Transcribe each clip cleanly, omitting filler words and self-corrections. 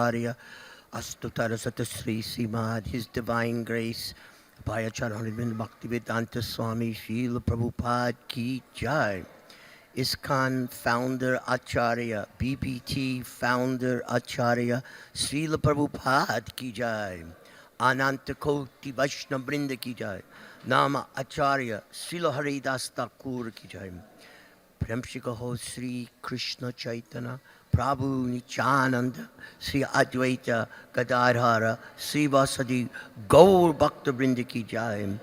Arya Astutara Satasri Srimad, His Divine Grace, Bhayacharan Bhaktivedanta Swami Srila Prabhupad Ki Jai. ISKCON founder Acharya, BPT founder Acharya, Srila Prabhupada Ki Jai. Ananta Koti Vaishnava Brinda Ki Jai. Nama Acharya, Srila Haridas Thakur Ki Jai. Premshika Ho Sri Krishna Chaitanya, Prabhu Nityananda, Sri Advaita Gadadhara, Sri Vasadi Gaur Bhakta Brinda Ki Jai.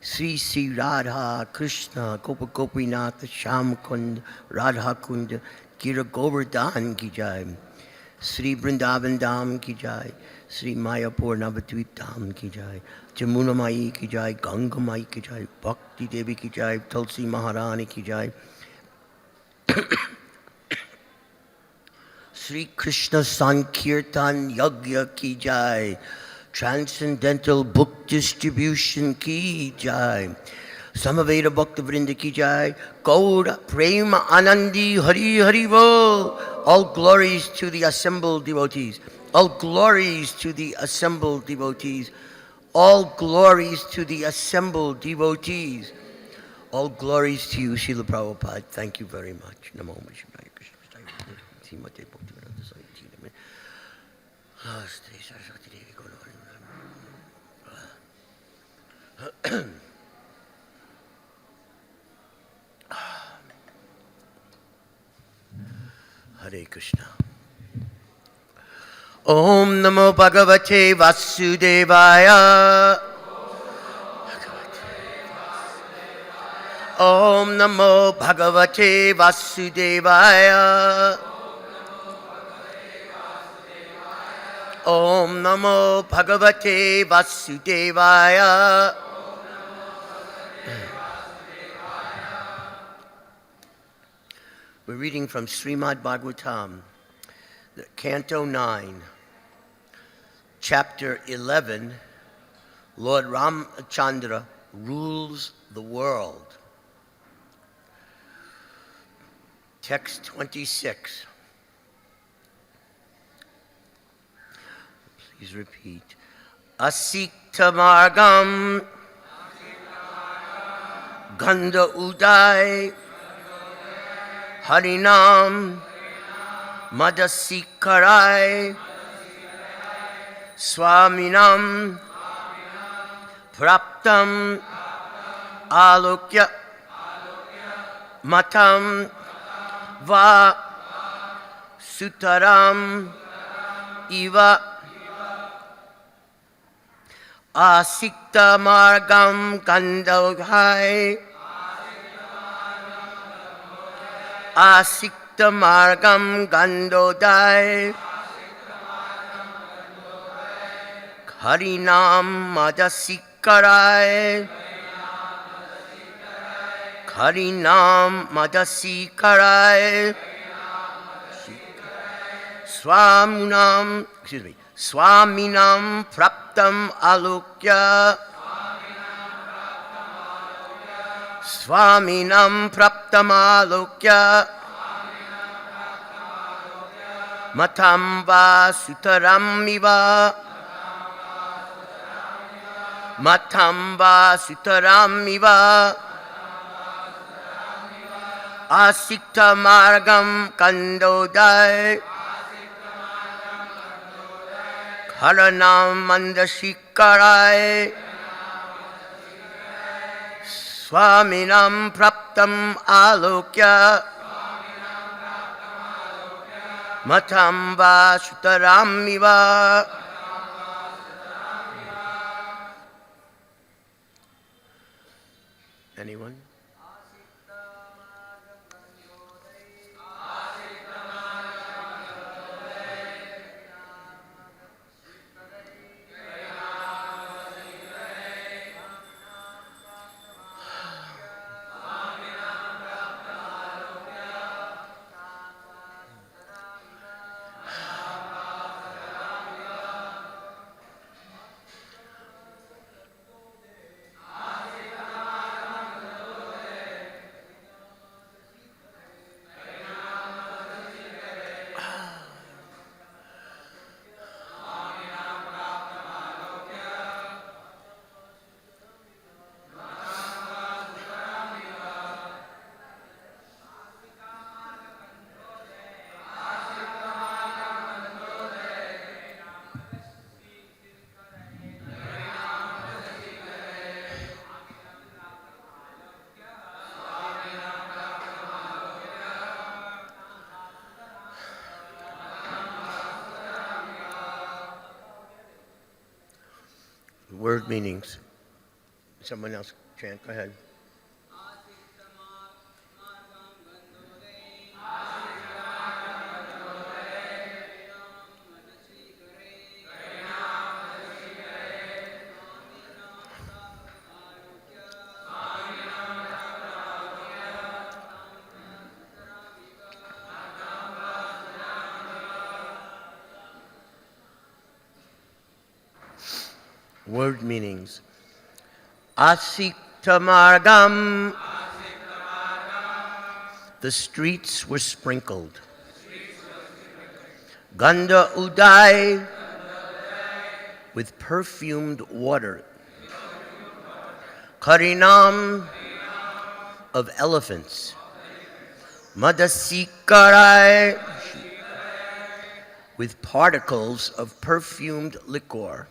Sri Sri Radha Krishna Gopa Gopinath Sham Kund Radha Kund Gira Govardhan Ki Jai. Sri Vrindavan Dham Ki Jai. Sri Mayapur Navadvip Dham Ki Jai. Jamuna Mai Ki Jai. Ganga Mai Ki Jai. Bhakti Devi Ki Jai. Tulsi Maharani Ki Jai. Sri Krishna Sankirtan Yagya Ki Jai. Transcendental Book Distribution Ki Jai. Samaveda Bhakta Vrinda Ki Jai. Gaura Prema Anandi Hari Hari Vol. All glories to the assembled devotees. All glories to the assembled devotees. All glories to the assembled devotees. All glories to you, Srila Prabhupada. Thank you very much. Namo Vishwaya Krishna. Srimate Bhaktivedanta Swami. Hare Krishna. Om Namo Bhagavate Vasudevaya. Om Namo Bhagavate Vasudevaya. Om Namo Bhagavate Vasudevaya. We're reading from Srimad Bhagavatam, Canto 9, Chapter 11, Lord Ramchandra rules the world. Text 26. Please repeat. Asikta margam ganda uday harinam madasikarai swaminam praptam alokya matam va sutaram iva asikta margam gandodhai asikta margam gandodhai harinam madasikarai harinam madasikarai swaminam praptam alokya swaminam praptam alokya matam va sutaram iva matam va sutaram iva asikta margam kandodai haranam mandashikarai swaminam praptam alokya matam va sutaram iva. Anyone? Word meanings. Someone else chant, go ahead. Word meanings. Asiktamargam. The streets were sprinkled. Ganda Uday. With perfumed water. Karinam. Of elephants. Madasikarai. With particles of perfumed liquor.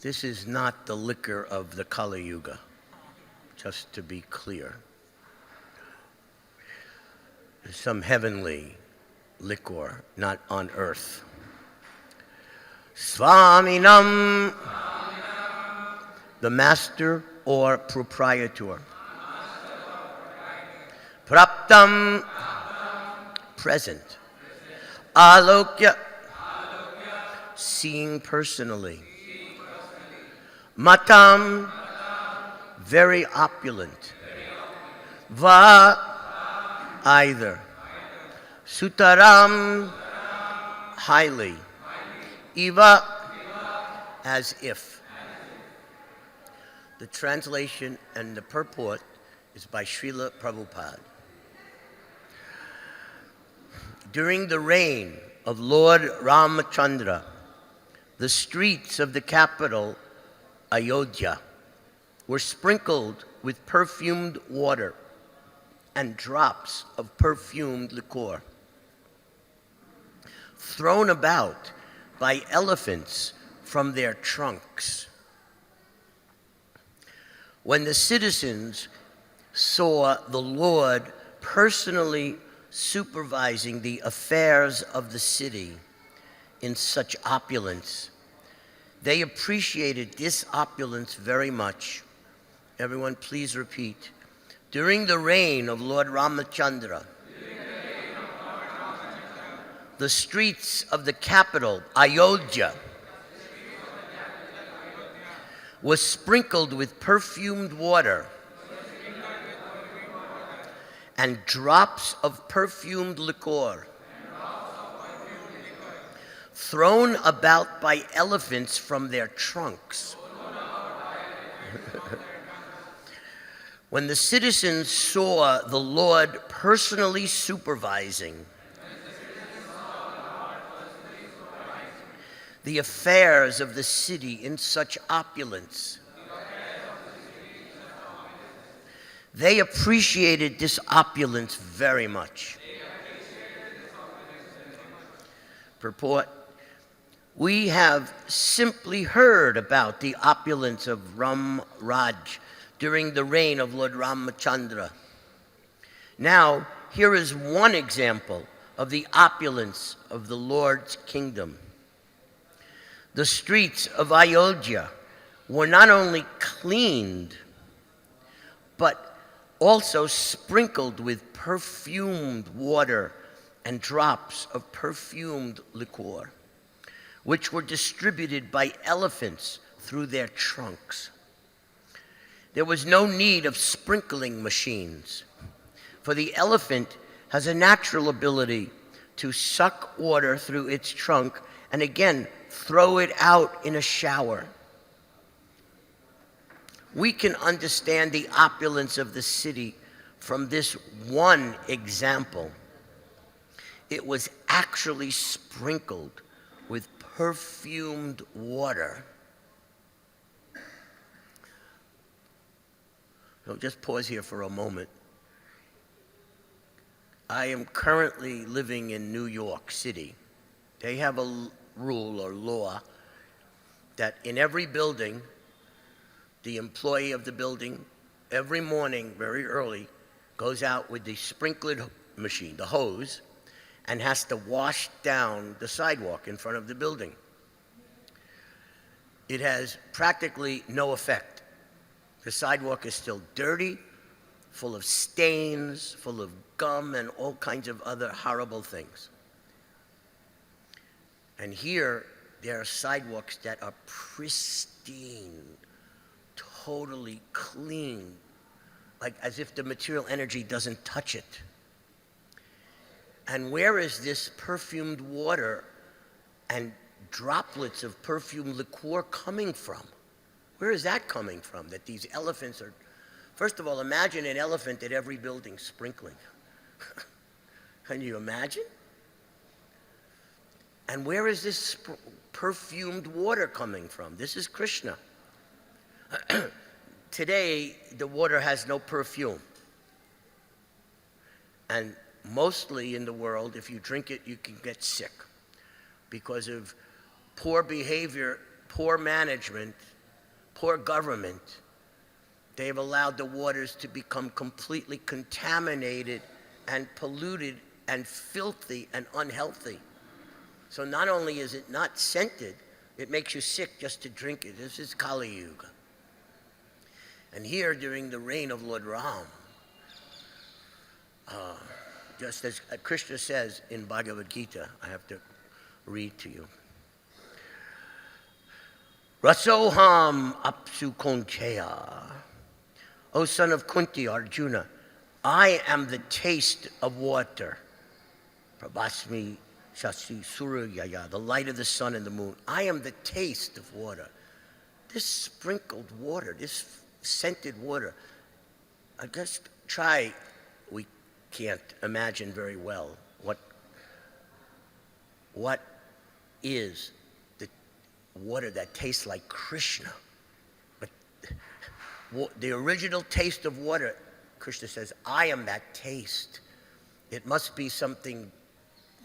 This is not the liquor of the Kali Yuga, just to be clear. There's some heavenly liquor, not on earth. Swaminam, the master or proprietor. Praptam, present. Alokya, seeing personally. Matam, very opulent. Va, either. Sutaram, highly. Eva, as if. The translation and the purport is by Srila Prabhupada. During the reign of Lord Ramachandra, the streets of the capital Ayodhya were sprinkled with perfumed water and drops of perfumed liquor, thrown about by elephants from their trunks. When the citizens saw the Lord personally supervising the affairs of the city in such opulence, they appreciated this opulence very much. Everyone please repeat. During the reign of Lord Ramachandra, the streets of the capital, Ayodhya, was sprinkled with perfumed water and drops of perfumed liquor, thrown about by elephants from their trunks. When the citizens saw the Lord personally supervising the affairs of the city in such opulence, they appreciated this opulence very much. Purport: we have simply heard about the opulence of Ram Raj during the reign of Lord Ramachandra. Now, here is one example of the opulence of the Lord's kingdom. The streets of Ayodhya were not only cleaned, but also sprinkled with perfumed water and drops of perfumed liquor, which were distributed by elephants through their trunks. There was no need of sprinkling machines, for the elephant has a natural ability to suck water through its trunk and again throw it out in a shower. We can understand the opulence of the city from this one example. It was actually sprinkled with perfumed water. So just pause here for a moment. I am currently living in New York City. They have a rule or law that in every building, the employee of the building, every morning, very early, goes out with the sprinkler machine, the hose, and has to wash down the sidewalk in front of the building. it has practically no effect. The sidewalk is still dirty, full of stains, full of gum, and all kinds of other horrible things. And here, there are sidewalks that are pristine, totally clean, like as if the material energy doesn't touch it. And where is this perfumed water and droplets of perfumed liqueur coming from? Where is that coming from? That these elephants are... First of all, imagine an elephant at every building sprinkling. Can you imagine? And where is this perfumed water coming from? This is Krishna. Today, the water has no perfume. And mostly in the world, if you drink it, you can get sick because of poor behavior, poor management, poor government. They have allowed the waters to become completely contaminated and polluted and filthy and unhealthy. So not only is it not scented, it makes you sick just to drink it. This is Kali Yuga. And here, during the reign of Lord Ram, just as Krishna says in Bhagavad Gita, I have to read to you. Rasoham apsu koncheya. O son of Kunti, Arjuna, I am the taste of water. Prabhasmi Shasi Suryaya, the light of the sun and the moon. I am the taste of water. This sprinkled water, this scented water, I just try, we can't imagine very well what is the water that tastes like Krishna. But the original taste of water, Krishna says, I am that taste. It must be something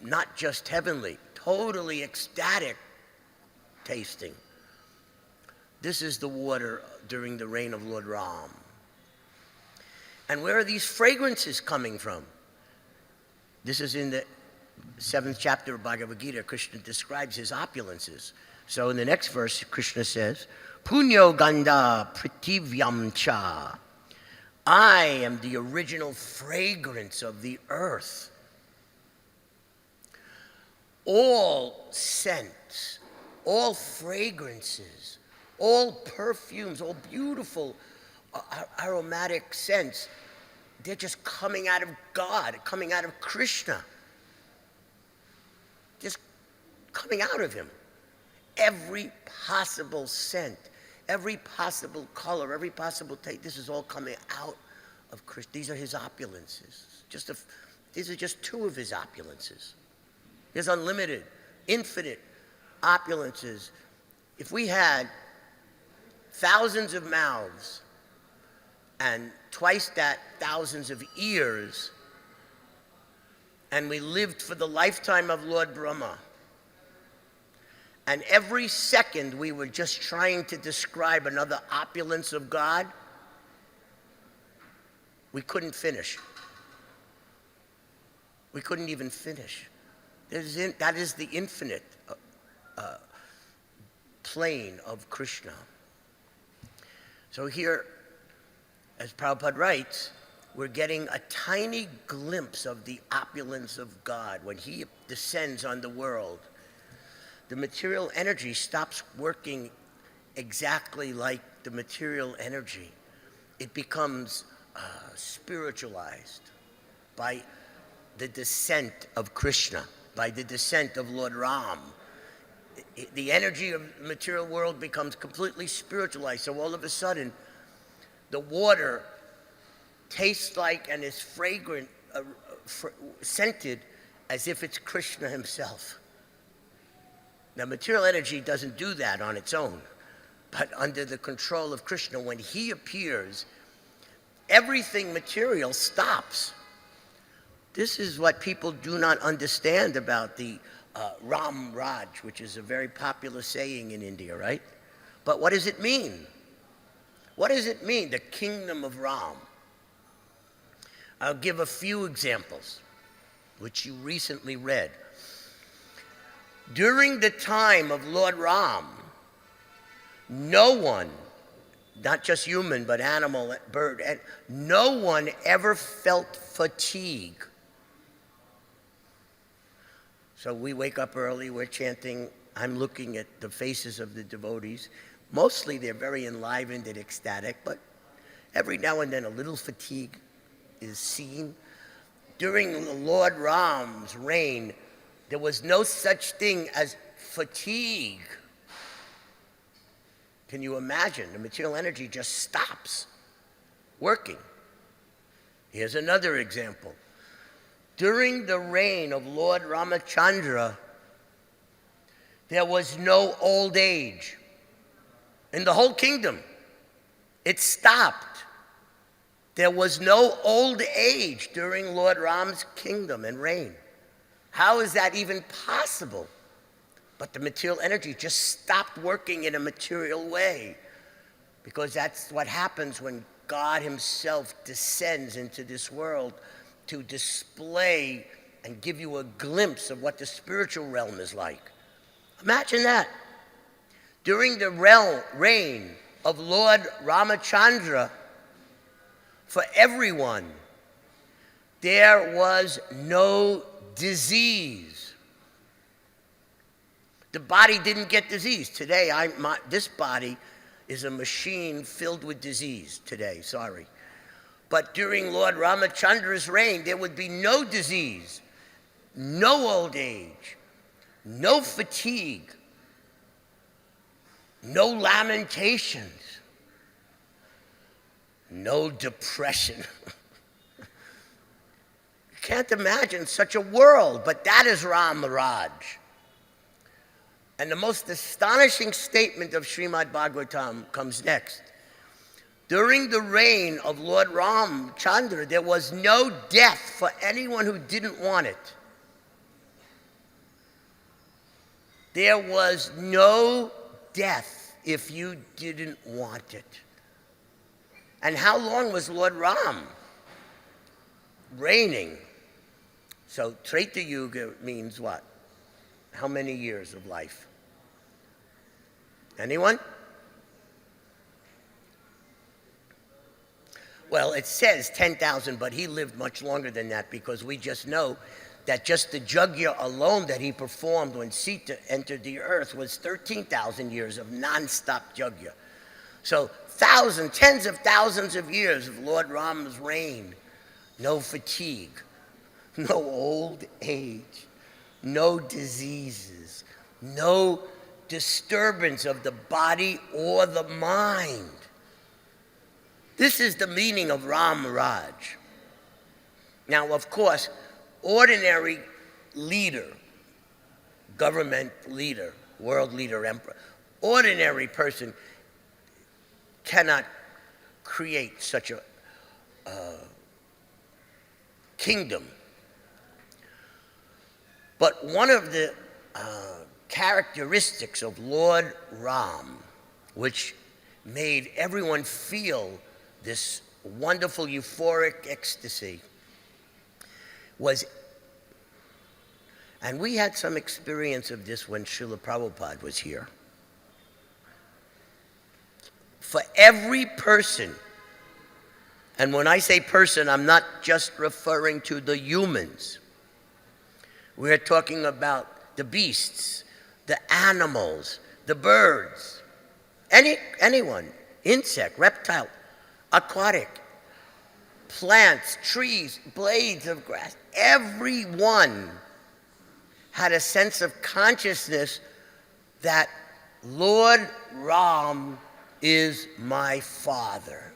not just heavenly, totally ecstatic tasting. This is the water during the reign of Lord Ram. And where are these fragrances coming from? This is in the 7th chapter of Bhagavad Gita. Krishna describes his opulences. So in the next verse, Krishna says, Punyo Ganda Prativyam Cha. I am the original fragrance of the earth. All scents, all fragrances, all perfumes, all beautiful aromatic scents, they're just coming out of God, coming out of Krishna. Just coming out of him. Every possible scent, every possible color, every possible taste, this is all coming out of Krishna. These are his opulences. These are just two of his opulences. There's unlimited, infinite opulences. If we had thousands of mouths and twice that thousands of ears, and we lived for the lifetime of Lord Brahma, and every second we were just trying to describe another opulence of God, we couldn't finish. We couldn't even finish. That is the infinite plane of Krishna. So here, as Prabhupada writes, we're getting a tiny glimpse of the opulence of God. When he descends on the world, the material energy stops working exactly like the material energy. It becomes spiritualized by the descent of Krishna, by the descent of Lord Ram. The energy of the material world becomes completely spiritualized. So all of a sudden, the water tastes like and is fragrant, scented as if it's Krishna himself. Now, material energy doesn't do that on its own, but under the control of Krishna, when he appears, everything material stops. This is what people do not understand about the Ram Raj, which is a very popular saying in India, right? But what does it mean? What does it mean, the kingdom of Ram? I'll give a few examples, which you recently read. During the time of Lord Ram, no one, not just human, but animal, bird, and no one ever felt fatigue. So we wake up early, we're chanting, I'm looking at the faces of the devotees. Mostly they're very enlivened and ecstatic, but every now and then a little fatigue is seen. During the Lord Ram's reign, there was no such thing as fatigue. Can you imagine? The material energy just stops working. Here's another example. During the reign of Lord Ramachandra, there was no old age in the whole kingdom. It stopped. There was no old age during Lord Ram's kingdom and reign. How is that even possible? But the material energy just stopped working in a material way, because that's what happens when God himself descends into this world to display and give you a glimpse of what the spiritual realm is like. Imagine that. During the reign of Lord Ramachandra, for everyone, there was no disease. The body didn't get disease. Today, this body is a machine filled with disease today, sorry. But during Lord Ramachandra's reign, there would be no disease, no old age, no fatigue, no lamentations, no depression. You can't imagine such a world, but that is Ram Maharaj. And the most astonishing statement of Srimad Bhagavatam comes next. During the reign of Lord Ramchandra, there was no death for anyone who didn't want it. There was no death if you didn't want it. And how long was Lord Ram reigning? So Treta Yuga means what? How many years of life? Anyone? Well, it says 10,000, but he lived much longer than that, because we just know that just the Jagya alone that he performed when Sita entered the earth was 13,000 years of non-stop Jagya. So tens of thousands of years of Lord Rama's reign. No fatigue, no old age, no diseases, no disturbance of the body or the mind. This is the meaning of Ram Maharaj. Now, of course, ordinary leader, government leader, world leader, emperor, ordinary person cannot create such a kingdom. But one of the characteristics of Lord Ram, which made everyone feel this wonderful euphoric ecstasy, was, and we had some experience of this when Srila Prabhupada was here. For every person, and when I say person, I'm not just referring to the humans. We're talking about the beasts, the animals, the birds, anyone, insect, reptile, aquatic, plants, trees, blades of grass. Everyone had a sense of consciousness that Lord Ram is my father.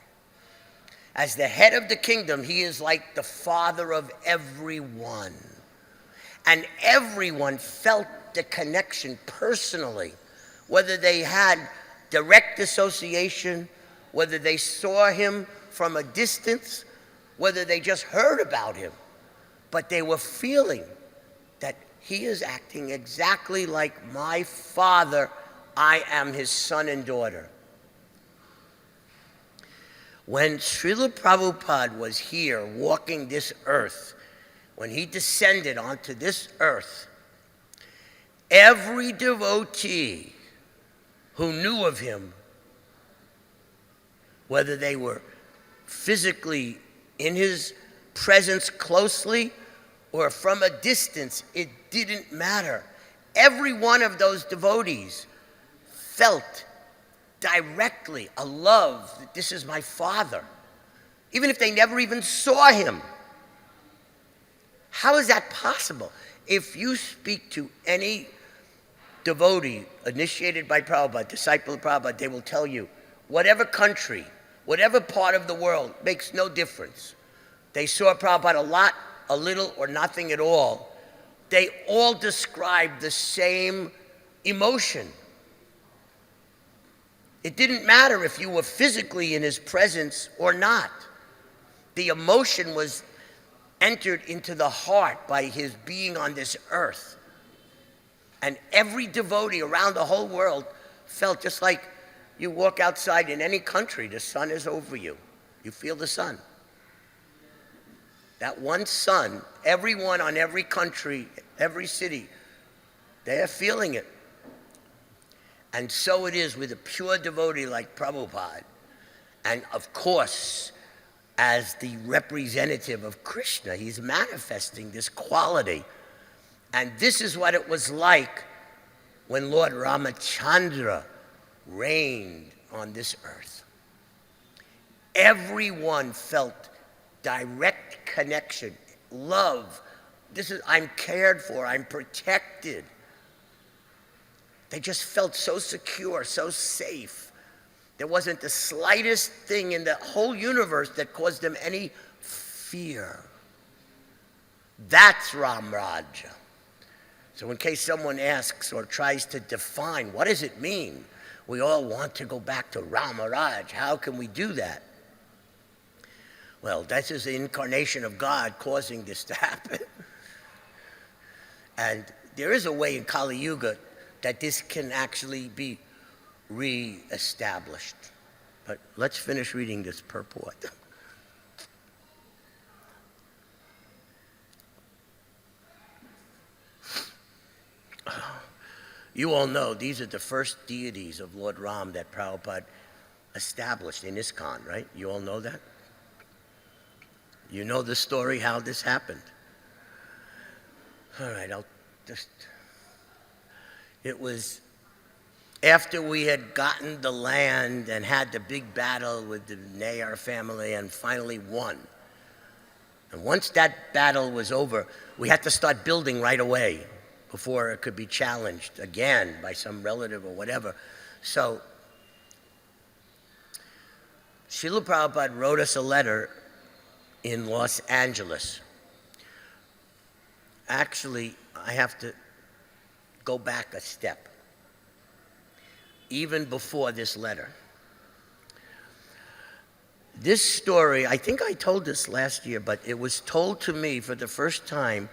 As the head of the kingdom, he is like the father of everyone. And everyone felt the connection personally, whether they had direct association, whether they saw him from a distance, whether they just heard about him. But they were feeling that he is acting exactly like my father. I am his son and daughter. When Srila Prabhupada was here walking this earth, when he descended onto this earth, every devotee who knew of him whether they were physically in his presence closely or from a distance, it didn't matter. Every one of those devotees felt directly a love that this is my father, even if they never even saw him. How is that possible? If you speak to any devotee initiated by Prabhupada, disciple of Prabhupada, they will tell you, whatever country, whatever part of the world, makes no difference. They saw Prabhupada a lot, a little, or nothing at all. They all described the same emotion. It didn't matter if you were physically in his presence or not. The emotion was entered into the heart by his being on this earth. And every devotee around the whole world felt just like you walk outside in any country, the sun is over you. You feel the sun. That one sun, everyone on every country, every city, they are feeling it. And so it is with a pure devotee like Prabhupada. And of course, as the representative of Krishna, he's manifesting this quality. And this is what it was like when Lord Ramachandra reigned on this earth. Everyone felt direct connection, love. I'm cared for, I'm protected. They just felt so secure, so safe. There wasn't the slightest thing in the whole universe that caused them any fear. That's Ram Raja. So in case someone asks or tries to define, what does it mean? We all want to go back to Ramaraj. How can we do that? Well, that is the incarnation of God causing this to happen. And there is a way in Kali Yuga that this can actually be re-established. But let's finish reading this purport. You all know these are the first deities of Lord Ram that Prabhupada established in ISKCON, right? You all know that? You know the story, how this happened. All right, it was after we had gotten the land and had the big battle with the Nayar family and finally won. And once that battle was over, we had to start building right away before it could be challenged again by some relative or whatever. So Srila Prabhupada wrote us a letter in Los Angeles. Actually, I have to go back a step. Even before this letter. This story, I think I told this last year, but it was told to me for the first time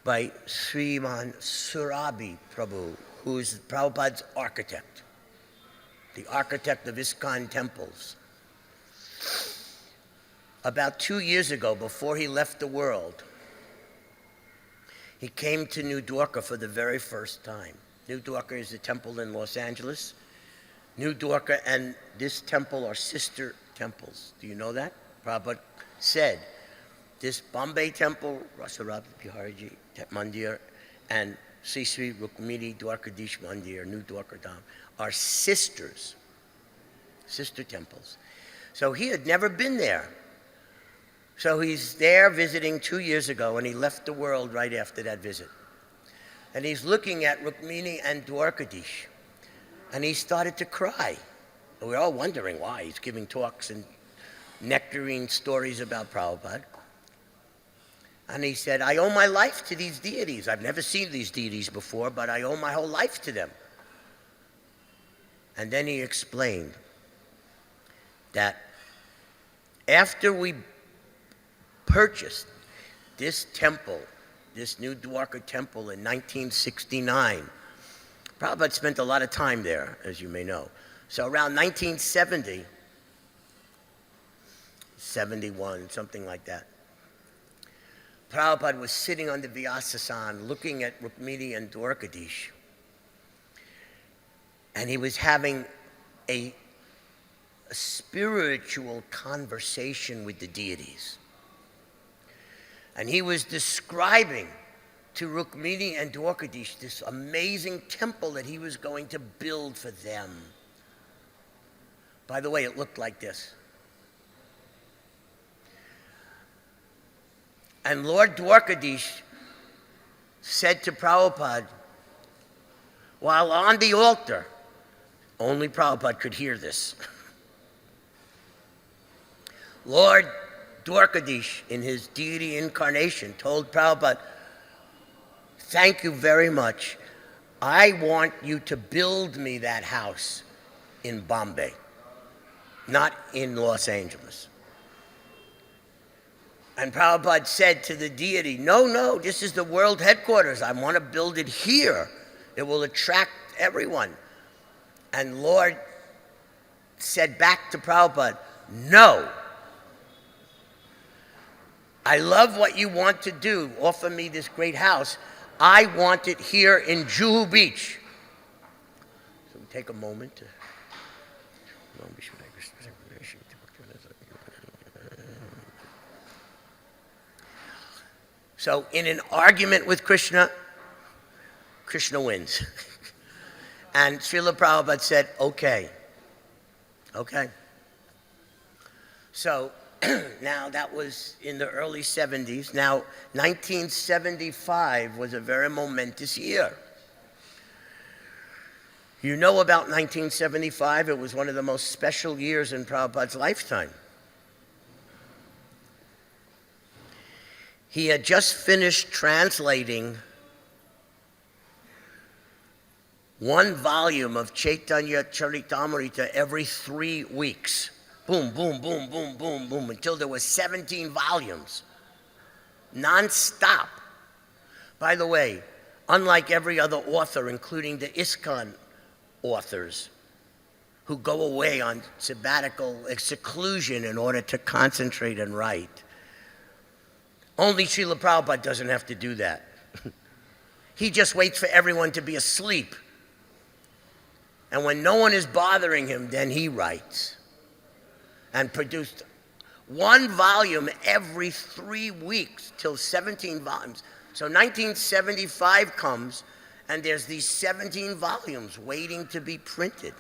by Srimad Surabi Prabhu, who is Prabhupada's architect, the architect of ISKCON temples. About 2 years ago, before he left the world, he came to New Dwarka for the very first time. New Dwarka is a temple in Los Angeles. New Dwarka and this temple are sister temples. Do you know that? Prabhupada said, this Bombay temple, Rasarab Biharaji Mandir, and Sri Sri Rukmini Dwarkadish Mandir, New Dwarka Dham, are sisters, sister temples. So he had never been there. So he's there visiting 2 years ago, and he left the world right after that visit. And he's looking at Rukmini and Dwarkadish, and he started to cry. And we're all wondering why. He's giving talks and nectarine stories about Prabhupada. And he said, I owe my life to these deities. I've never seen these deities before, but I owe my whole life to them. And then he explained that after we purchased this temple, this New Dwarka temple in 1969, Prabhupada spent a lot of time there, as you may know. So around 1970, 71, something like that, Prabhupada was sitting on the Vyasasan looking at Rukmini and Dwarkadish. And he was having a a spiritual conversation with the deities. And he was describing to Rukmini and Dwarkadish this amazing temple that he was going to build for them. By the way, it looked like this. And Lord Dwarkadish said to Prabhupada, while on the altar, only Prabhupada could hear this. Lord Dwarkadish, in his deity incarnation, told Prabhupada, thank you very much. I want you to build me that house in Bombay, not in Los Angeles. And Prabhupada said to the deity, no, this is the world headquarters. I want to build it here. It will attract everyone. And Lord said back to Prabhupada, no. I love what you want to do. Offer me this great house. I want it here in Juhu Beach. So we take a moment to... So in an argument with Krishna, Krishna wins. And Srila Prabhupada said, okay. So now that was in the early 70s. Now 1975 was a very momentous year. You know about 1975, it was one of the most special years in Prabhupada's lifetime. He had just finished translating one volume of Chaitanya Charitamrita every 3 weeks. Boom, boom, boom, boom, boom, boom, until there was 17 volumes. Non-stop. By the way, unlike every other author, including the ISKCON authors, who go away on sabbatical seclusion in order to concentrate and write, only Srila Prabhupada doesn't have to do that. He just waits for everyone to be asleep. And when no one is bothering him, then he writes. And produced one volume every 3 weeks till 17 volumes. So 1975 comes, and there's these 17 volumes waiting to be printed,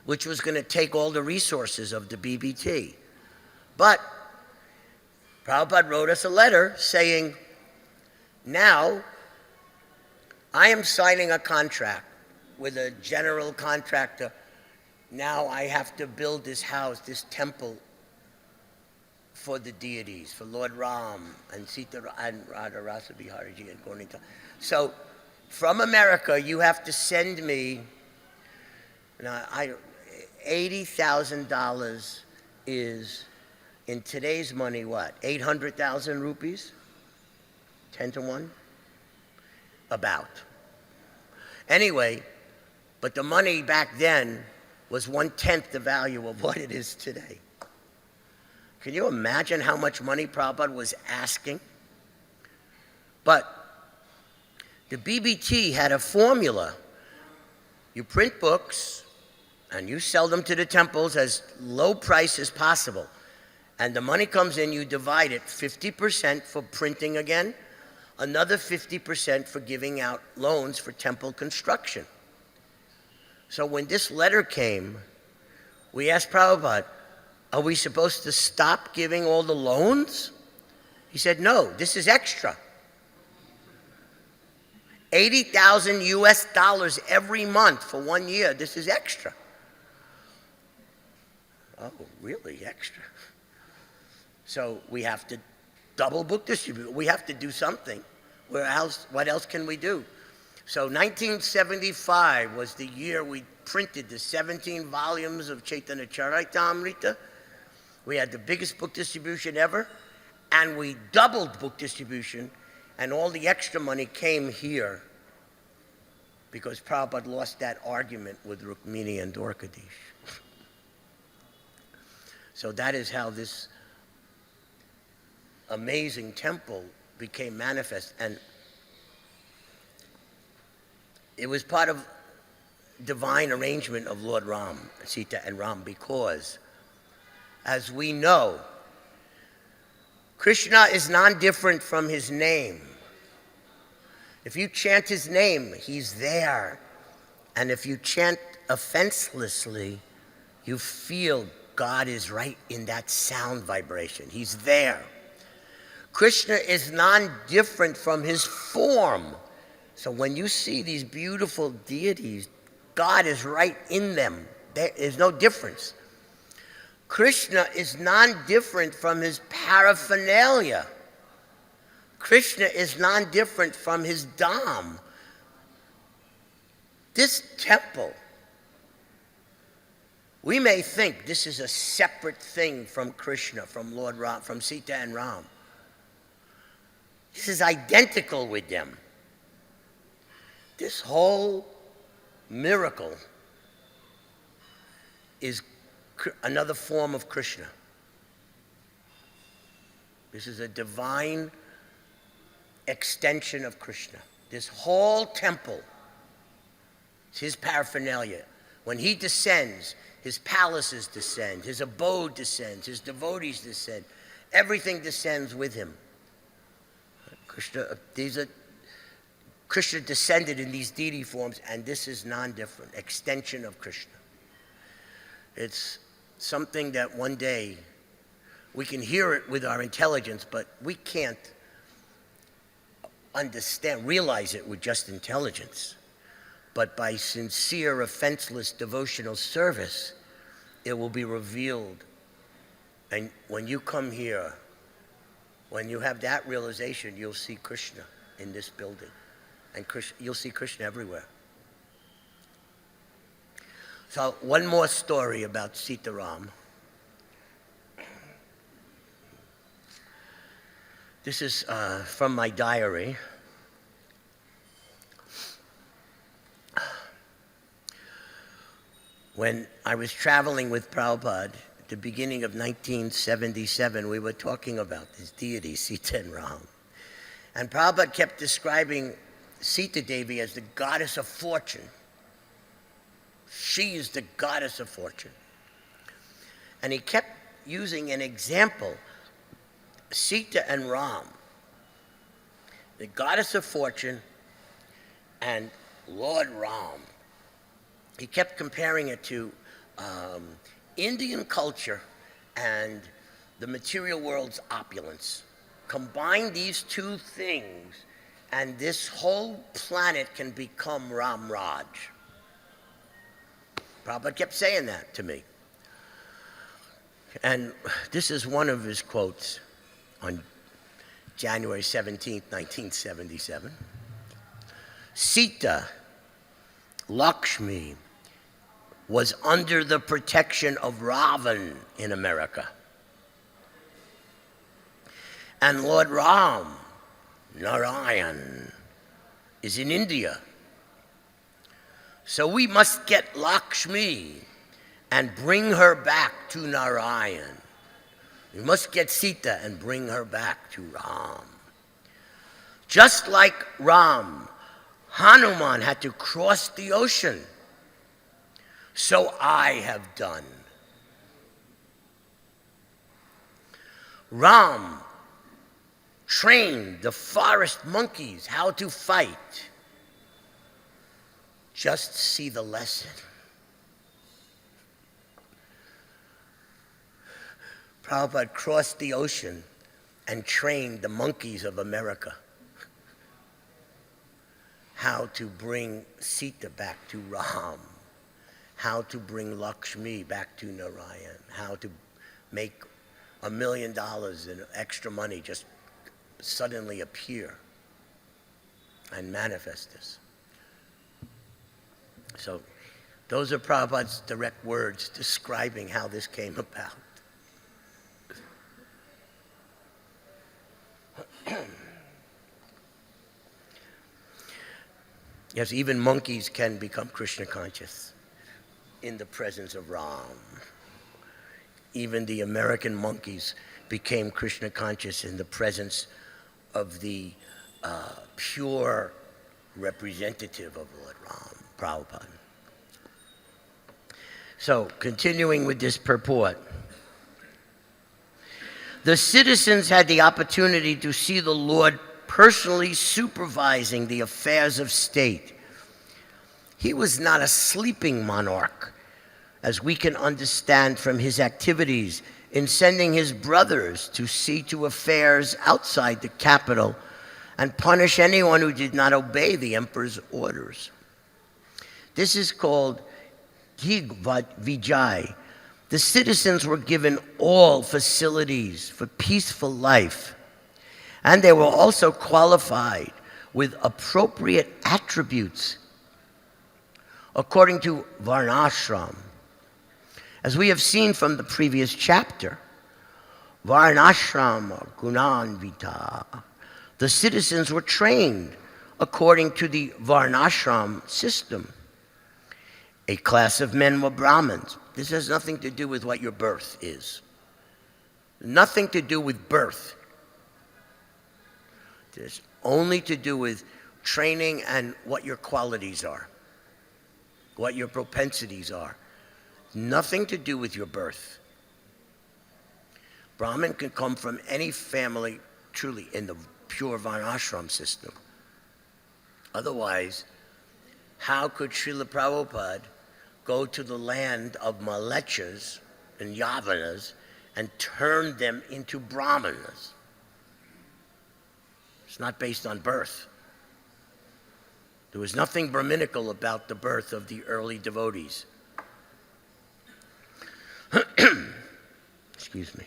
which was going to take all the resources of the BBT. But Prabhupada wrote us a letter saying, now I am signing a contract with a general contractor. Now I have to build this house, this temple for the deities, for Lord Ram and Sita and Radha Rasa Bihariji and Gauranga. So from America, you have to send me, $80,000 is, in today's money, what? 800,000 rupees? 10 to 1? About. Anyway, but the money back then was 1/10 the value of what it is today. Can you imagine how much money Prabhupada was asking? But the BBT had a formula. You print books and you sell them to the temples as low price as possible. And the money comes in, you divide it 50% for printing again, another 50% for giving out loans for temple construction. So when this letter came, we asked Prabhupada, are we supposed to stop giving all the loans? He said, no, this is extra. 80,000 US dollars every month for 1 year, this is extra. Oh, really extra? So we have to double book distribute. We have to do something. What else can we do? So 1975 was the year we printed the 17 volumes of Chaitanya Charitamrita. We had the biggest book distribution ever, and we doubled book distribution, and all the extra money came here because Prabhupada lost that argument with Rukmini and Dwarkadish. So that is how this amazing temple became manifest. And it was part of divine arrangement of Lord Ram, Sita and Ram, because, as we know, Krishna is non-different from his name. If you chant his name, he's there. And if you chant offenselessly, you feel God is right in that sound vibration. He's there. Krishna is non-different from his form. So when you see these beautiful deities, God is right in them. There is no difference. Krishna is non-different from his paraphernalia. Krishna is non-different from his dham. This temple, we may think this is a separate thing from Krishna, from Lord Ram, from Sita and Ram. This is identical with them. This whole miracle is another form of Krishna. This is a divine extension of Krishna. This whole temple is his paraphernalia. When he descends, his palaces descend, his abode descends, his devotees descend. Everything descends with him. Krishna descended in these deity forms, and this is non-different, extension of Krishna. It's something that one day we can hear it with our intelligence, but we can't realize it with just intelligence. But by sincere, offenseless devotional service, it will be revealed. And when you come here, when you have that realization, you'll see Krishna in this building. And you'll see Krishna everywhere. So one more story about Sitaram. This is from my diary. When I was traveling with Prabhupada at the beginning of 1977, we were talking about this deity, Sita and Ram. And Prabhupada kept describing Sita Devi as the goddess of fortune. She is the goddess of fortune. And he kept using an example, Sita and Ram, the goddess of fortune and Lord Ram. He kept comparing it to Indian culture and the material world's opulence. Combine these two things, and this whole planet can become Ram Raj. Prabhupada kept saying that to me. And this is one of his quotes on January 17th, 1977. Sita, Lakshmi, was under the protection of Ravan in America. And Lord Ram, Narayan, is in India. So we must get Lakshmi and bring her back to Narayan. We must get Sita and bring her back to Ram. Just like Ram, Hanuman had to cross the ocean. So I have done. Ram trained the forest monkeys how to fight. Just see the lesson. Prabhupada crossed the ocean and trained the monkeys of America how to bring Sita back to Ram, how to bring Lakshmi back to Narayan, how to make $1 million in extra money just suddenly appear and manifest this. So those are Prabhupada's direct words describing how this came about. Yes, even monkeys can become Krishna conscious in the presence of Ram. Even the American monkeys became Krishna conscious in the presence of the pure representative of Lord Ram, Prabhupada. So, continuing with this purport. The citizens had the opportunity to see the Lord personally supervising the affairs of state. He was not a sleeping monarch, as we can understand from his activities in sending his brothers to see to affairs outside the capital and punish anyone who did not obey the emperor's orders. This is called Higvad Vijay. The citizens were given all facilities for peaceful life, and they were also qualified with appropriate attributes according to Varnashram. As we have seen from the previous chapter, Varnashram or Gunanvita, the citizens were trained according to the Varnashram system. A class of men were Brahmins. This has nothing to do with what your birth is. Nothing to do with birth. It's only to do with training and what your qualities are, what your propensities are. Nothing to do with your birth. Brahmin can come from any family, truly, in the pure Varnashram system. Otherwise, how could Srila Prabhupada go to the land of Malechas and Yavanas and turn them into Brahmanas? It's not based on birth. There was nothing Brahminical about the birth of the early devotees. Excuse me.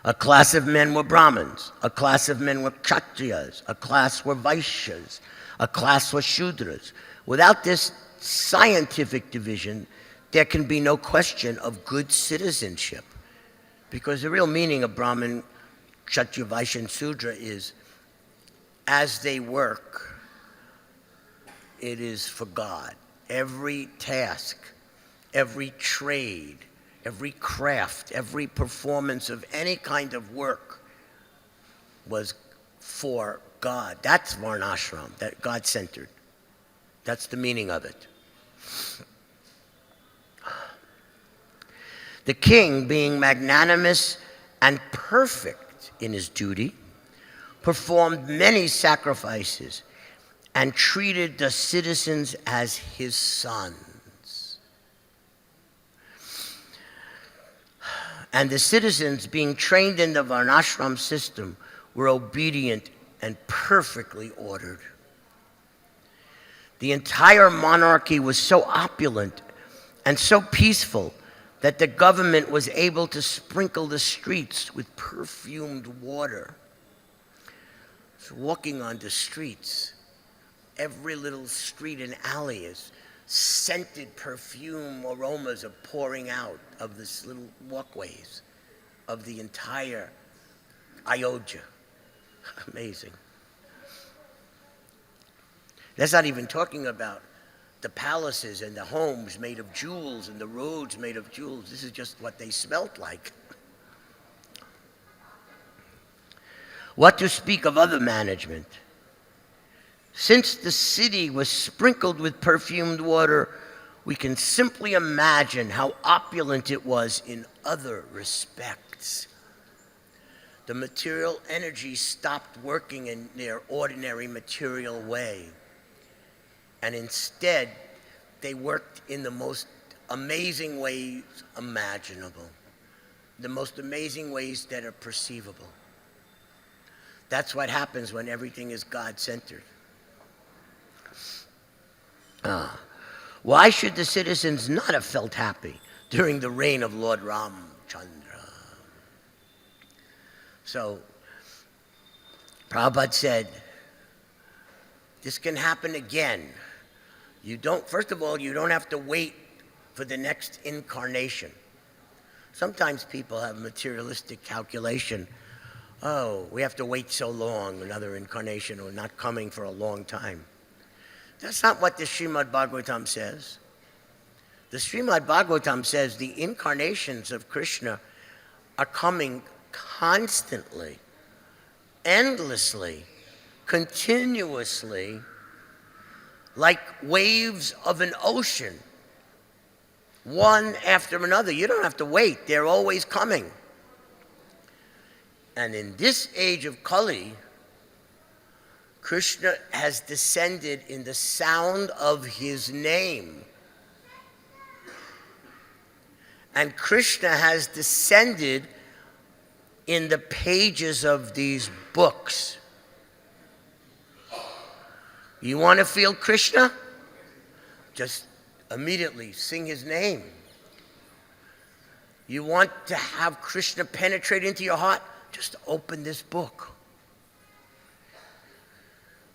A class of men were Brahmins. A class of men were Kshatriyas. A class were Vaishyas. A class were Shudras. Without this scientific division, there can be no question of good citizenship. Because the real meaning of Brahmin, Kshatriya, Vaishya, and Sudra is, as they work, it is for God. Every task, every trade, every craft, every performance of any kind of work was for God. That's Varnashram, that God-centered. That's the meaning of it. The king, being magnanimous and perfect in his duty, performed many sacrifices and treated the citizens as his sons. And the citizens, being trained in the Varnashram system, were obedient and perfectly ordered. The entire monarchy was so opulent and so peaceful that the government was able to sprinkle the streets with perfumed water. So walking on the streets, every little street and alley is scented perfume aromas are pouring out of this little walkways of the entire Ayodhya. Amazing. That's not even talking about the palaces and the homes made of jewels and the roads made of jewels. This is just what they smelt like. What to speak of other management? Since the city was sprinkled with perfumed water, we can simply imagine how opulent it was in other respects. The material energy stopped working in their ordinary material way. And instead, they worked in the most amazing ways imaginable, the most amazing ways that are perceivable. That's what happens when everything is God-centered. Why should the citizens not have felt happy during the reign of Lord Ramchandra? So, Prabhupada said, this can happen again. First of all, you don't have to wait for the next incarnation. Sometimes people have materialistic calculation. Oh, we have to wait so long, another incarnation, or not coming for a long time. That's not what the Srimad Bhagavatam says. The Srimad Bhagavatam says the incarnations of Krishna are coming constantly, endlessly, continuously, like waves of an ocean. one after another. You don't have to wait. They're always coming. And in this age of Kali, Krishna has descended in the sound of his name. And Krishna has descended in the pages of these books. You want to feel Krishna? Just immediately sing his name. You want to have Krishna penetrate into your heart? Just open this book.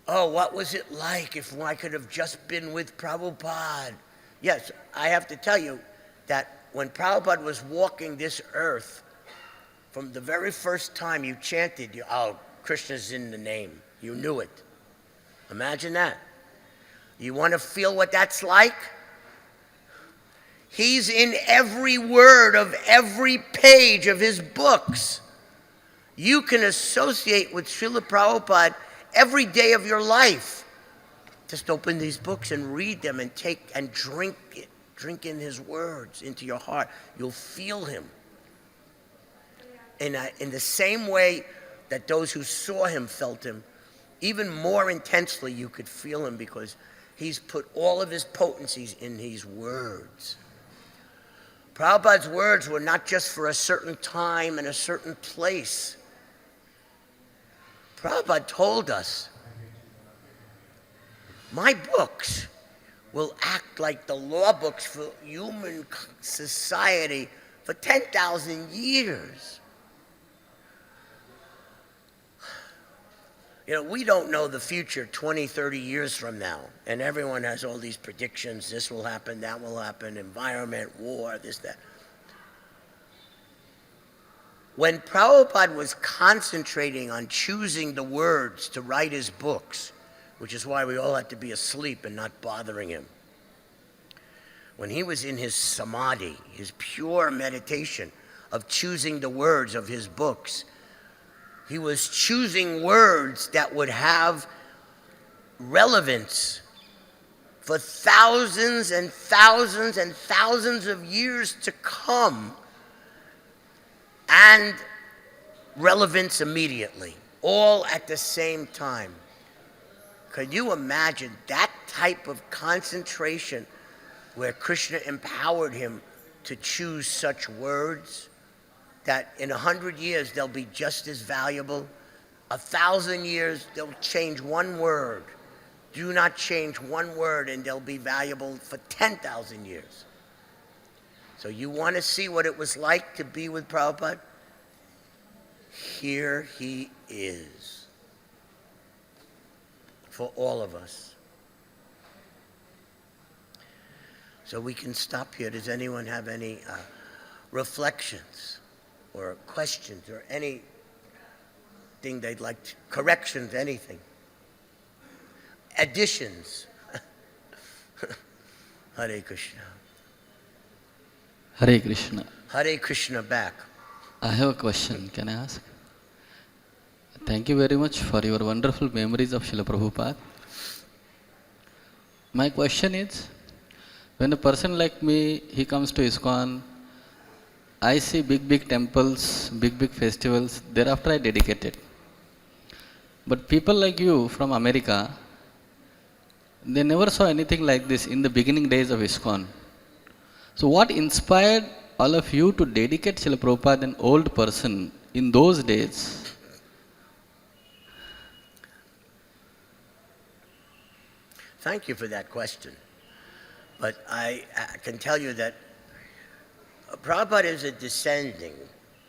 Oh, what was it like if I could have just been with Prabhupada? Yes, I have to tell you that when Prabhupada was walking this earth, from the very first time you chanted, oh, Krishna's in the name. You knew it. Imagine that. You want to feel what that's like? He's in every word of every page of his books. You can associate with Srila Prabhupada every day of your life. Just open these books and read them and take and drink it. Drink in his words into your heart. You'll feel him. In the same way that those who saw him felt him, even more intensely you could feel him, because he's put all of his potencies in these words. Prabhupada's words were not just for a certain time and a certain place. Prabhupada told us, my books will act like the law books for human society for 10,000 years. You know, we don't know the future 20, 30 years from now. And everyone has all these predictions. This will happen, that will happen, environment, war, this, that. When Prabhupada was concentrating on choosing the words to write his books, which is why we all had to be asleep and not bothering him, when he was in his samadhi, his pure meditation of choosing the words of his books, he was choosing words that would have relevance for thousands and thousands and thousands of years to come, and relevance immediately, all at the same time. Could you imagine that type of concentration where Krishna empowered him to choose such words that in 100 years they'll be just as valuable? 1,000 years, they'll change one word. Do not change one word and they'll be valuable for 10,000 years. So you want to see what it was like to be with Prabhupada? Here he is for all of us. So we can stop here. Does anyone have any reflections or questions or anything they'd like to, corrections, anything? Additions? Hare Krishna. Hare Krishna. Hare Krishna back. I have a question. Can I ask? Thank you very much for your wonderful memories of Srila Prabhupada. My question is, when a person like me, he comes to ISKCON, I see big temples, big festivals, thereafter I dedicate it. But people like you from America, they never saw anything like this in the beginning days of ISKCON. So what inspired all of you to dedicate Srila Prabhupada, an old person, in those days? Thank you for that question. But I can tell you that Prabhupada is a descending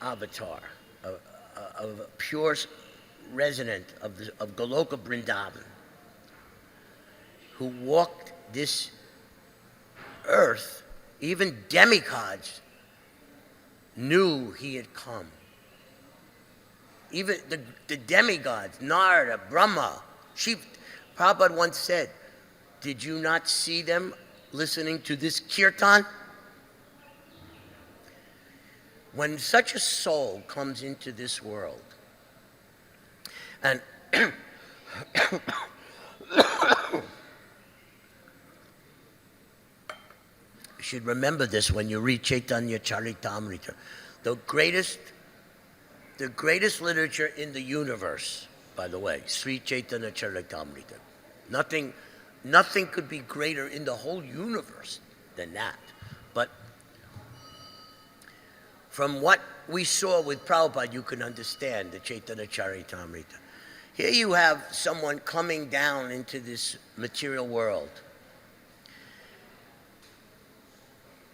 avatar, a pure resident of Goloka Vrindavan, who walked this earth. Even demigods knew he had come. Even the demigods, Narada, Brahma, Prabhupada once said, did you not see them listening to this kirtan? When such a soul comes into this world, and should remember this when you read Chaitanya Charitamrita. The greatest literature in the universe, by the way, Sri Chaitanya Charitamrita. Nothing could be greater in the whole universe than that. But from what we saw with Prabhupada, you can understand the Chaitanya Charitamrita. Here you have someone coming down into this material world.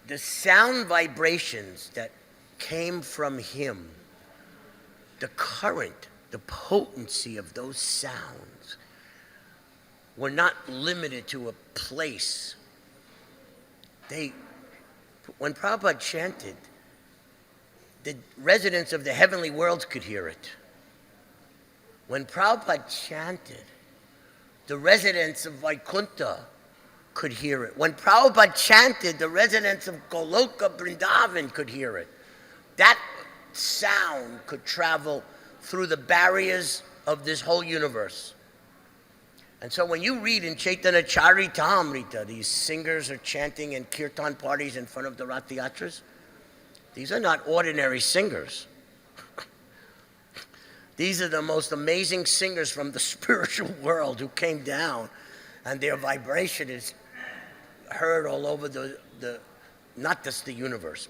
The sound vibrations that came from him, the current, the potency of those sounds were not limited to a place. When Prabhupada chanted, the residents of the heavenly worlds could hear it. When Prabhupada chanted, the residents of Vaikuntha could hear it. When Prabhupada chanted, the residents of Goloka Vrindavan could hear it. That sound could travel through the barriers of this whole universe. And so when you read in Chaitanya Charitamrita, these singers are chanting in kirtan parties in front of the Rath Yatras. These are not ordinary singers. These are the most amazing singers from the spiritual world who came down, and their vibration is heard all over the not just the universe,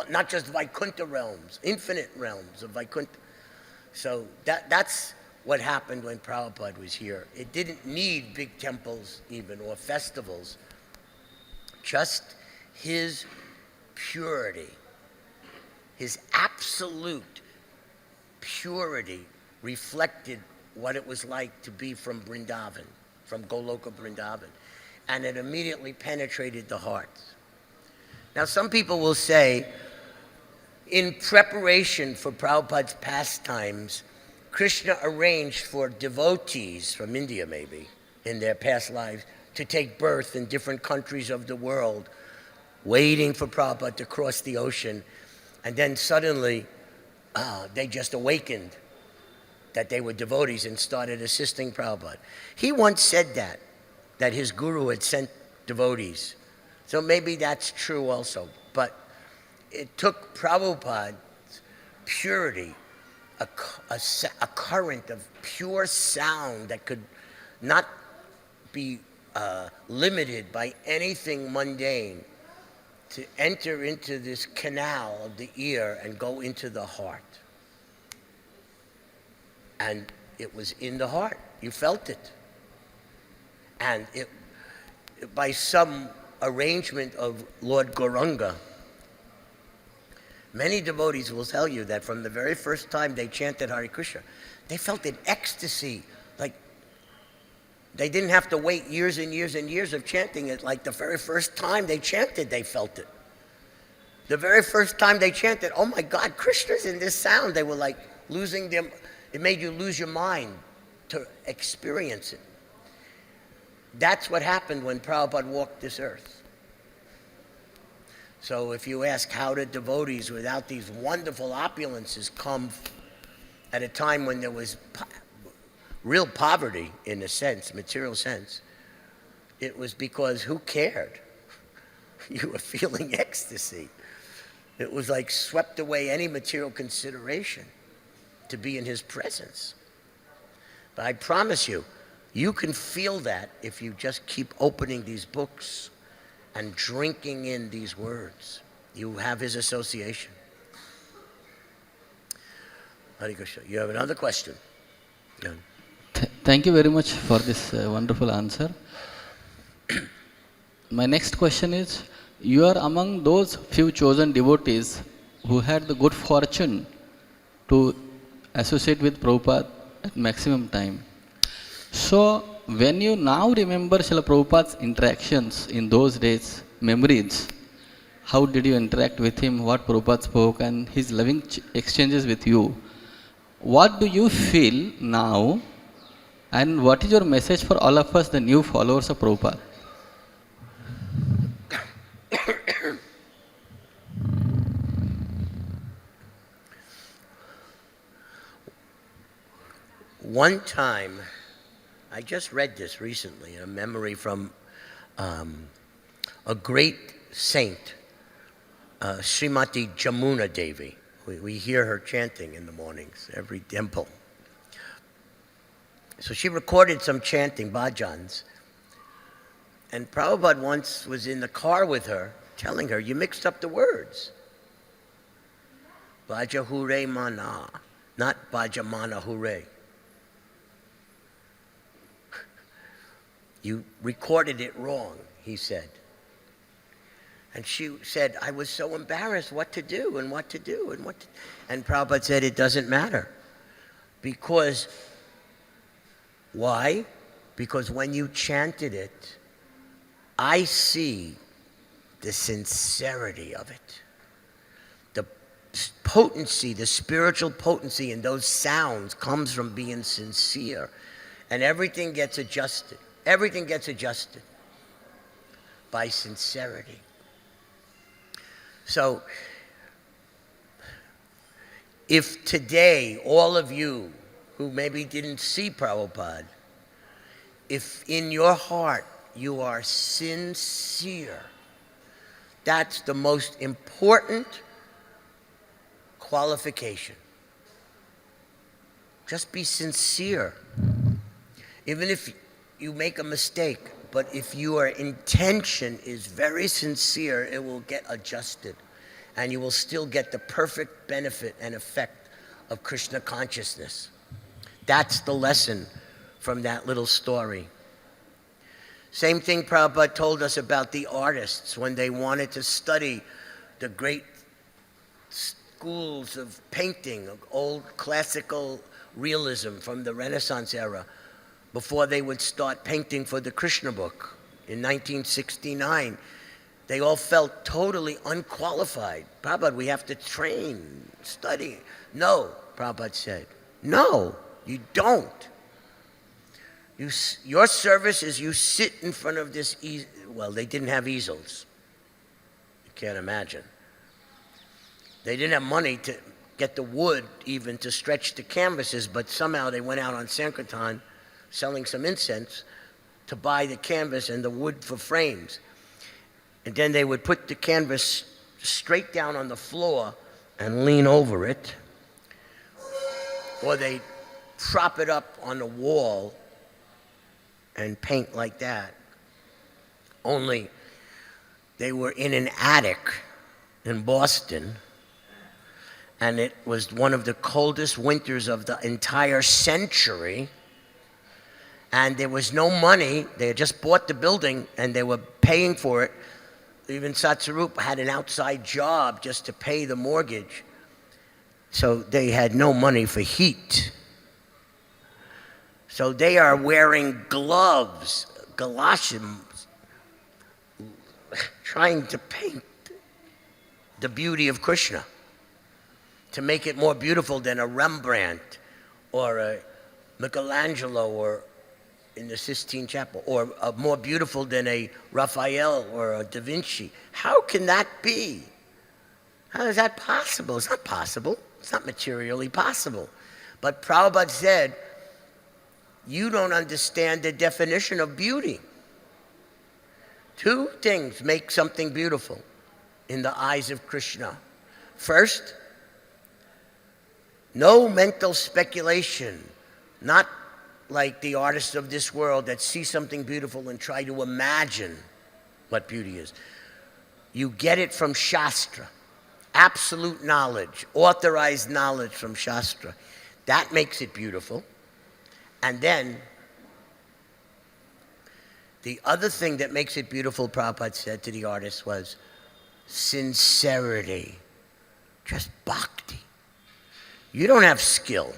not just Vaikuntha realms, infinite realms of Vaikuntha. So that's what happened when Prabhupada was here. It didn't need big temples even or festivals. Just his purity, his absolute purity reflected what it was like to be from Vrindavan, from Goloka Vrindavan. And it immediately penetrated the hearts. Now some people will say, in preparation for Prabhupada's pastimes, Krishna arranged for devotees from India maybe, in their past lives, to take birth in different countries of the world, waiting for Prabhupada to cross the ocean, and then suddenly they just awakened that they were devotees and started assisting Prabhupada. He once said that his guru had sent devotees. So maybe that's true also. But it took Prabhupada's purity, a current of pure sound that could not be limited by anything mundane, to enter into this canal of the ear and go into the heart. And it was in the heart. You felt it. And it, by some arrangement of Lord Gauranga, many devotees will tell you that from the very first time they chanted Hare Krishna, they felt an ecstasy. Like they didn't have to wait years and years and years of chanting it. Like the very first time they chanted, they felt it. The very first time they chanted, oh my God, Krishna's in this sound. They were like losing them. It made you lose your mind to experience it. That's what happened when Prabhupada walked this earth. So if you ask how did devotees without these wonderful opulences come at a time when there was real poverty in a sense, material sense, it was because who cared? You were feeling ecstasy. It was like swept away any material consideration to be in his presence. But I promise you, you can feel that if you just keep opening these books and drinking in these words. You have his association. Hare Krishna. You have another question? Yeah. Thank you very much for this wonderful answer. My next question is, you are among those few chosen devotees who had the good fortune to associate with Prabhupada at maximum time. So, when you now remember Srila Prabhupada's interactions in those days, memories, how did you interact with him, what Prabhupada spoke, and his loving exchanges with you, what do you feel now, and what is your message for all of us, the new followers of Prabhupada? One time, I just read this recently, a memory from a great saint, Srimati Jamuna Devi. We hear her chanting in the mornings, every temple. So she recorded some chanting, bhajans. And Prabhupada once was in the car with her, telling her, you mixed up the words. Bhaja Hure Mana, not Bhaja Mana Hure. You recorded it wrong, he said. And she said, I was so embarrassed what to do and what to do and what to... And Prabhupada said, it doesn't matter. Because, why? Because when you chanted it, I see the sincerity of it. The potency, the spiritual potency in those sounds comes from being sincere. And everything gets adjusted. Everything gets adjusted by sincerity. So, if today all of you who maybe didn't see Prabhupada, if in your heart you are sincere, that's the most important qualification. Just be sincere. Even if you make a mistake, but if your intention is very sincere, it will get adjusted. And you will still get the perfect benefit and effect of Krishna consciousness. That's the lesson from that little story. Same thing Prabhupada told us about the artists when they wanted to study the great schools of painting, of old classical realism from the Renaissance era, before they would start painting for the Krishna book in 1969. They all felt totally unqualified. Prabhupada, we have to train, study. No, Prabhupada said, no, you don't. Your service is you sit in front of this well, they didn't have easels. You can't imagine. They didn't have money to get the wood even to stretch the canvases, but somehow they went out on Sankirtan selling some incense to buy the canvas and the wood for frames. And then they would put the canvas straight down on the floor and lean over it. Or they'd prop it up on the wall and paint like that. Only they were in an attic in Boston, and it was one of the coldest winters of the entire century. And there was no money. They had just bought the building and they were paying for it. Even Satsarup had an outside job just to pay the mortgage. So they had no money for heat. So they are wearing gloves, galoshes, trying to paint the beauty of Krishna, to make it more beautiful than a Rembrandt or a Michelangelo or in the Sistine Chapel, or more beautiful than a Raphael or a Da Vinci. How can that be? How is that possible? It's not possible. It's not materially possible. But Prabhupada said, you don't understand the definition of beauty. Two things make something beautiful in the eyes of Krishna. First, no mental speculation, not like the artists of this world that see something beautiful and try to imagine what beauty is. You get it from Shastra, absolute knowledge, authorized knowledge from Shastra. That makes it beautiful. And then, the other thing that makes it beautiful, Prabhupada said to the artist, was sincerity, just bhakti. You don't have skill.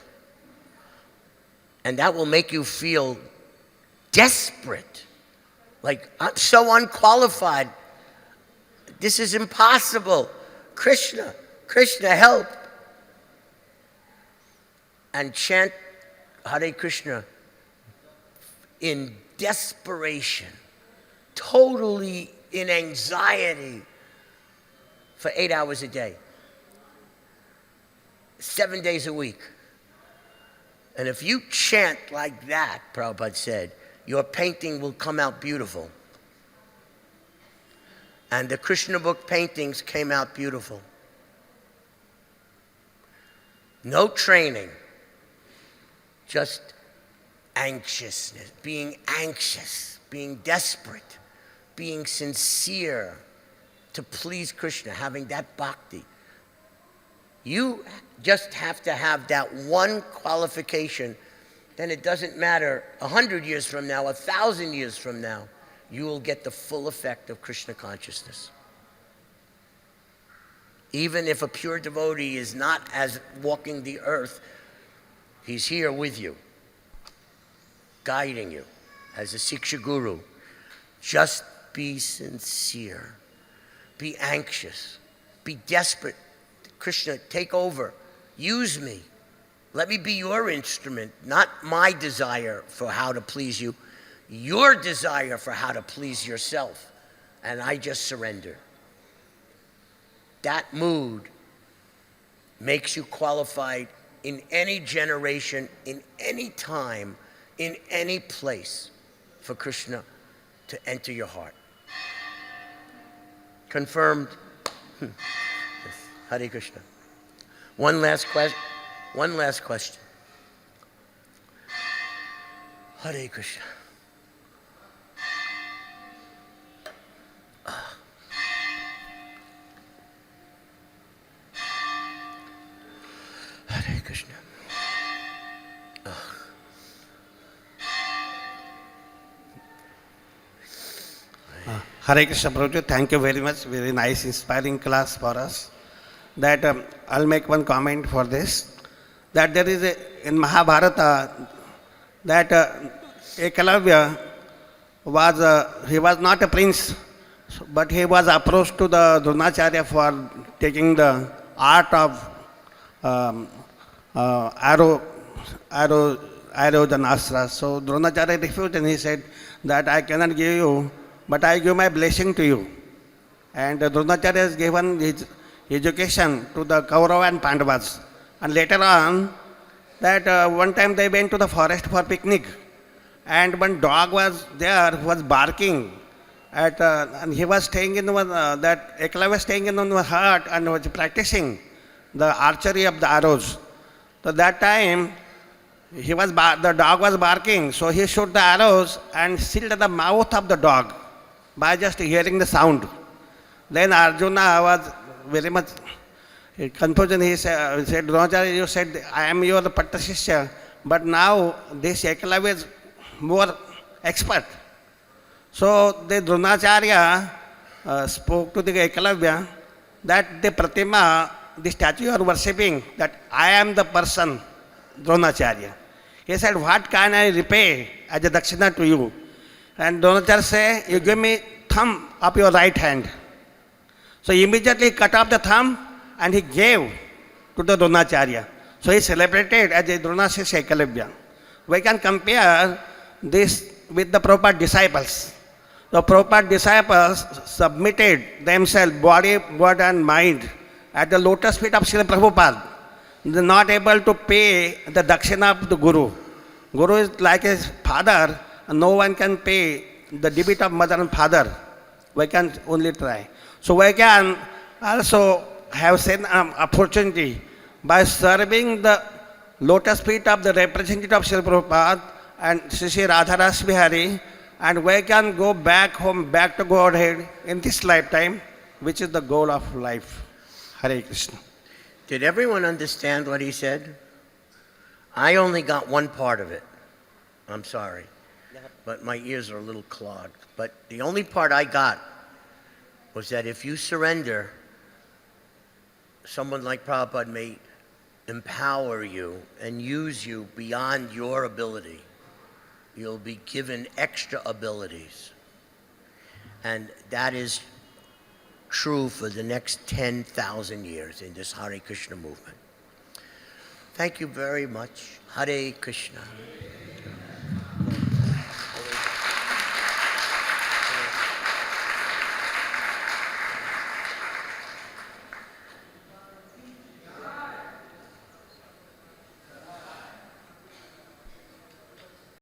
And that will make you feel desperate. Like, I'm so unqualified. This is impossible. Krishna, Krishna, help. And chant Hare Krishna in desperation, totally in anxiety for 8 hours a day, 7 days a week. And if you chant like that, Prabhupada said, your painting will come out beautiful. And the Krishna book paintings came out beautiful. No training, just anxiousness, being anxious, being desperate, being sincere to please Krishna, having that bhakti. You just have to have that one qualification, then it doesn't matter 100 years from now, 1,000 years from now, you will get the full effect of Krishna consciousness. Even if a pure devotee is not as walking the earth, he's here with you, guiding you as a Siksha Guru. Just be sincere, be anxious, be desperate. Krishna, take over, use me. Let me be your instrument, not my desire for how to please you, your desire for how to please yourself. And I just surrender. That mood makes you qualified in any generation, in any time, in any place for Krishna to enter your heart. Confirmed. Hare Krishna. One last question. Hare Krishna. Hare Krishna. Hare Krishna Prabhuji, thank you very much. Very nice, inspiring class for us. That I'll make one comment for this. That there is in Mahabharata that Ekalavya was he was not a prince, but he was approached to the Dronacharya for taking the art of arrows and astras. So Dronacharya refused and he said that I cannot give you, but I give my blessing to you. And Dronacharya has given his education to the Kaurava and Pandavas. And later on, that one time they went to the forest for picnic. And one dog was there, was barking. And he was staying in one, that Ekla was staying in one hut and was practicing the archery of the arrows. So that time, the dog was barking, so he shot the arrows and sealed the mouth of the dog by just hearing the sound. Then Arjuna was very much confusion. He said, Dronacharya, you said I am your Pattasishya, but now this Eklavya is more expert. So the Dronacharya spoke to the Ekalavya that the Pratima, the statue you are worshipping, that I am the person, Dronacharya. He said, what can I repay as a dakshina to you? And Dronacharya said, you give me thumb of your right hand. So immediately cut off the thumb and he gave to the Dronacharya. So he celebrated as a Dronacharya Ekalavya. We can compare this with the Prabhupada disciples. The Prabhupada disciples submitted themselves, body, word and mind, at the lotus feet of Srila Prabhupada. They are not able to pay the dakshina of the Guru. Guru is like his father, and no one can pay the debit of mother and father. We can only try. So we can also have seen an opportunity by serving the lotus feet of the representative of Srila Prabhupada and Sri Radharas Bihari, and we can go back home, back to Godhead in this lifetime, which is the goal of life. Hare Krishna. Did everyone understand what he said? I only got one part of it. I'm sorry. But my ears are a little clogged. But the only part I got was that if you surrender, someone like Prabhupada may empower you and use you beyond your ability. You'll be given extra abilities. And that is true for the next 10,000 years in this Hare Krishna movement. Thank you very much. Hare Krishna.